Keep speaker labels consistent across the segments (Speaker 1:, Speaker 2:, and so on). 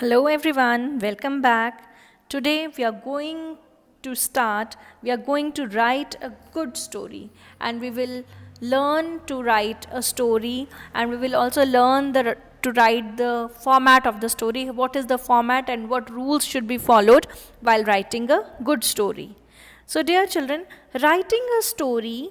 Speaker 1: Hello everyone, welcome back. Today we are going to write a good story, and we will learn to write a story, and we will also learn to write the format of the story, what is the format and what rules should be followed while writing a good story. So dear children, writing a story,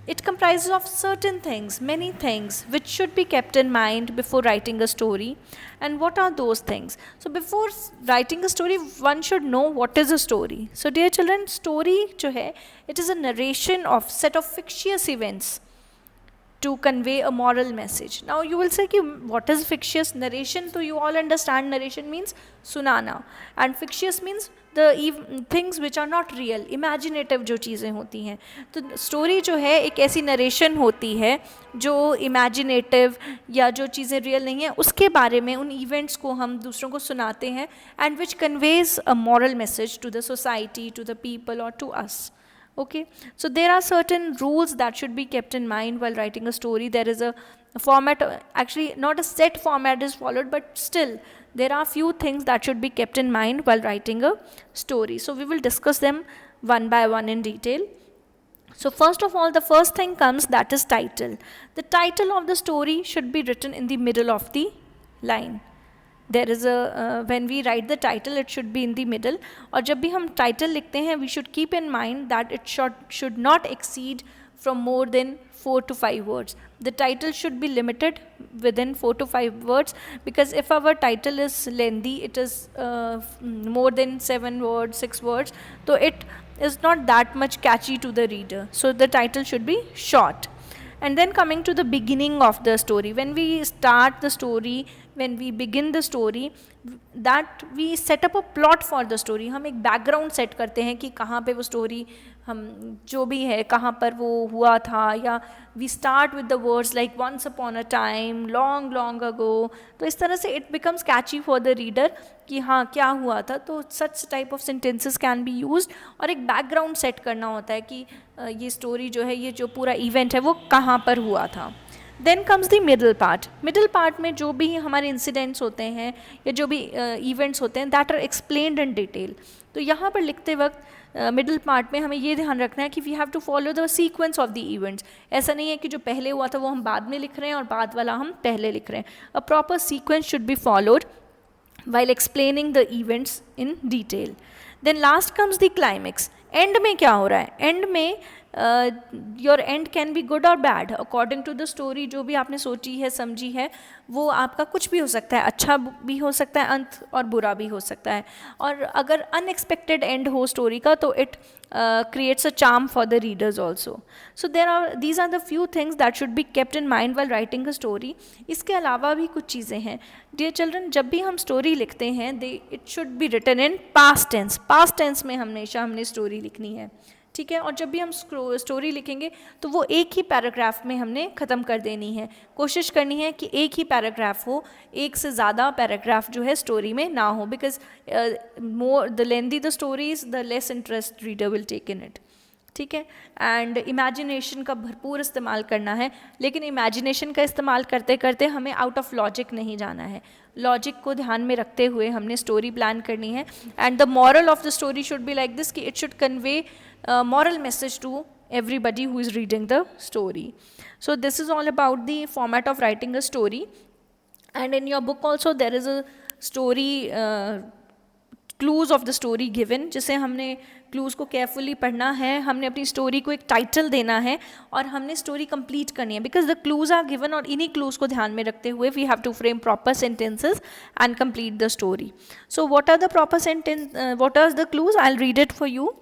Speaker 1: it comprises of certain things, many things, which should be kept in mind before writing a story. And what are those things? So before writing a story, one should know what is a story. So dear children, story जो है, it is a narration of set of fictitious events to convey a moral message. Now you will say कि what is fictitious narration? So you all understand narration means सुनाना, and fictitious means the things which are not real, imaginative जो चीज़ें होती हैं. तो story जो है एक ऐसी narration होती है जो imaginative या जो चीज़ें real नहीं हैं उसके बारे में उन events को हम दूसरों को सुनाते हैं, and which conveys a moral message to the society, to the people or to us. Okay, so there are certain rules that should be kept in mind while writing a story. There is a format, actually not a set format is followed, but still there are few things that should be kept in mind while writing a story. So we will discuss them one by one in detail. So first of all, the first thing comes, that is title. The title of the story should be written in the middle of the line. There is a when we write the title, it should be in the middle. और जब भी हम title लिखते हैं, we should keep in mind that it should not exceed from more than 4 to 5 words. The title should be limited within 4 to 5 words, because if our title is lengthy, it is more than 7 words, 6 words, so it is not that much catchy to the reader. So the title should be short. And then coming to the beginning of the story, when we start the story, when we begin the story, that we set up a plot for the story. हम एक background set करते हैं कि कहाँ पे वो story हम जो भी है कहाँ पर वो हुआ था, या we start with the words like once upon a time, long long ago. तो इस तरह से it becomes catchy for the reader कि हाँ क्या हुआ था. तो such type of sentences can be used, और एक background set करना होता है कि ये story जो है, ये जो पूरा event है वो कहाँ पर हुआ था. Then comes the middle part. Middle part में जो भी हमारे इंसिडेंट्स होते हैं या जो भी इवेंट्स होते हैं, that are explained in detail. तो यहाँ पर लिखते वक्त मिडल पार्ट में हमें ये ध्यान रखना है कि we have to follow the sequence of the events. ऐसा नहीं है कि जो पहले हुआ था वो हम बाद में लिख रहे हैं और बाद वाला हम पहले लिख रहे हैं. A proper sequence should be followed while explaining the events in detail. Then last comes the climax. End में क्या हो रहा है? End में your end can be good और bad according to the story. जो भी आपने सोची है समझी है वो आपका कुछ भी हो सकता है, अच्छा भी हो सकता है अंत और बुरा भी हो सकता है. और अगर अनएक्सपेक्टेड एंड हो स्टोरी का तो it creates a charm for the readers also. So these are the few things that should be kept in mind while writing a story. इसके अलावा भी कुछ चीज़ें हैं. Dear children, जब भी हम स्टोरी लिखते हैं it should be written in past tense. past tense में हमेशा हमने स्टोरी लिखनी है, ठीक है. और जब भी हम स्टोरी लिखेंगे तो वो एक ही पैराग्राफ में हमने ख़त्म कर देनी है. कोशिश करनी है कि एक ही पैराग्राफ हो, एक से ज़्यादा पैराग्राफ जो है स्टोरी में ना हो, because more the lengthier the stories the less interest reader will take in it, ठीक है. एंड इमेजिनेशन का भरपूर इस्तेमाल करना है, लेकिन इमेजिनेशन का इस्तेमाल करते करते हमें आउट ऑफ लॉजिक नहीं जाना है. लॉजिक को ध्यान में रखते हुए हमने स्टोरी प्लान करनी है. And the moral of the story should be like this, कि it should convey moral message to everybody who is reading the story. So this is all about the format of writing a story. And in your book also there is a story clues of the story given, जिसे हमने clues को carefully पढ़ना है. हमने अपनी story को एक title देना है और हमने story complete करनी है, because the clues are given, और इन्हीं clues को ध्यान में रखते हुए we have to frame proper sentences and complete the story. So what are the proper what are the clues? I'll read it for you.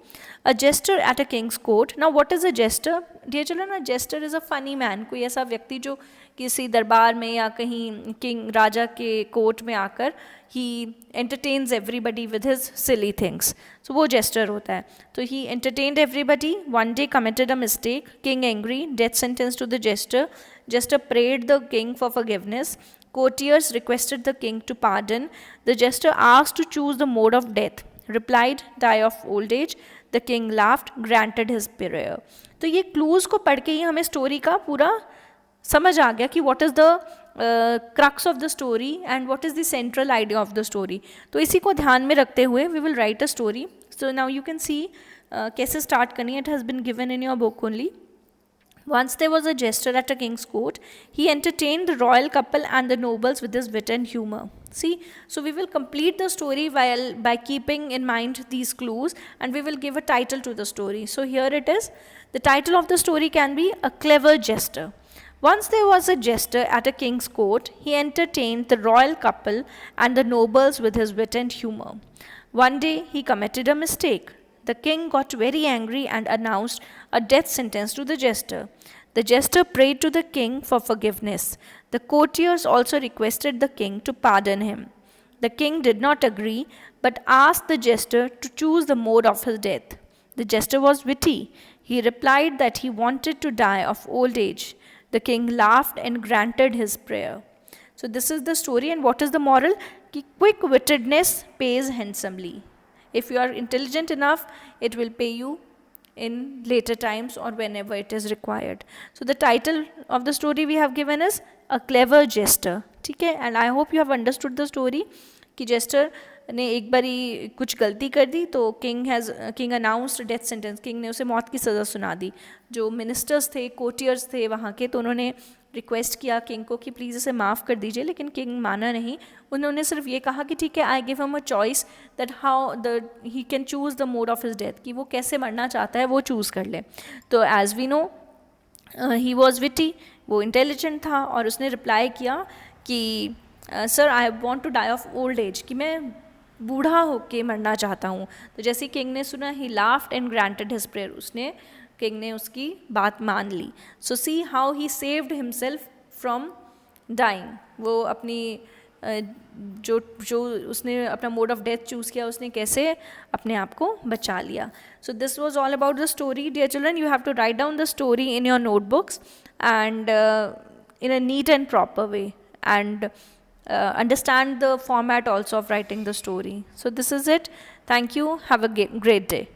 Speaker 1: A jester at a king's court. Now what is a jester? Dear children, a jester is a funny man. कोई ऐसा व्यक्ति जो किसी दरबार में या कहीं king राजा के कोर्ट में आकर he entertains everybody with his silly things. So वो jester होता है. तो he entertained everybody. One day committed a mistake. King angry. Death sentence to the jester. Jester prayed the king for forgiveness. Courtiers requested the king to pardon. The jester asked to choose the mode of death. Replied, die of old age. The king laughed, granted his prayer. तो ये clues को पढ़ के ही हमें story का पूरा समझ आ गया कि what is the crux of the story and what is the central idea of the story. तो इसी को ध्यान में रखते हुए we will write a story. So now you can see कैसे स्टार्ट करनी है. It has been given in your book only. Once there was a jester at a king's court. He entertained the royal couple and the nobles with his wit and humor. See, so we will complete the story by keeping in mind these clues, and we will give a title to the story. So here it is. The title of the story can be A Clever Jester. Once there was a jester at a king's court. He entertained the royal couple and the nobles with his wit and humor. One day he committed a mistake. The king got very angry and announced a death sentence to the jester. The jester prayed to the king for forgiveness. The courtiers also requested the king to pardon him. The king did not agree, but asked the jester to choose the mode of his death. The jester was witty. He replied that he wanted to die of old age. The king laughed and granted his prayer. So this is the story, and what is the moral? Ki quick-wittedness pays handsomely. If you are intelligent enough, it will pay you in later times or whenever it is required. So the title of the story we have given is A Clever Jester. ठीक है. And I hope you have understood the story कि jester ने एक बारी कुछ गलती कर दी तो king announced death sentence. King ने उसे मौत की सज़ा सुना दी. जो मिनिस्टर्स थे, कोटियर्स थे वहाँ के, तो उन्होंने रिक्वेस्ट किया किंग को कि प्लीज़ इसे माफ़ कर दीजिए, लेकिन किंग माना नहीं. उन्होंने सिर्फ ये कहा कि ठीक है, I give him a choice that how he can choose the mode of his death, कि वो कैसे मरना चाहता है वो चूज़ कर ले. तो as we know he was witty, वो इंटेलिजेंट था, और उसने रिप्लाई किया कि sir I want to die of old age, कि मैं बूढ़ा होके मरना चाहता हूँ. तो जैसे किंग ने सुना, he laughed and granted his prayer. King ने उसकी बात मान ली. So see how he saved himself from dying. वो अपनी जो उसने अपना मोड ऑफ डेथ चूज़ किया, उसने कैसे अपने आप को बचा लिया. So this was all about the story. Dear children, you have to write down the story in your notebooks and in a neat and proper way, and understand the format also of writing the story. So this is it. Thank you. Have a great day.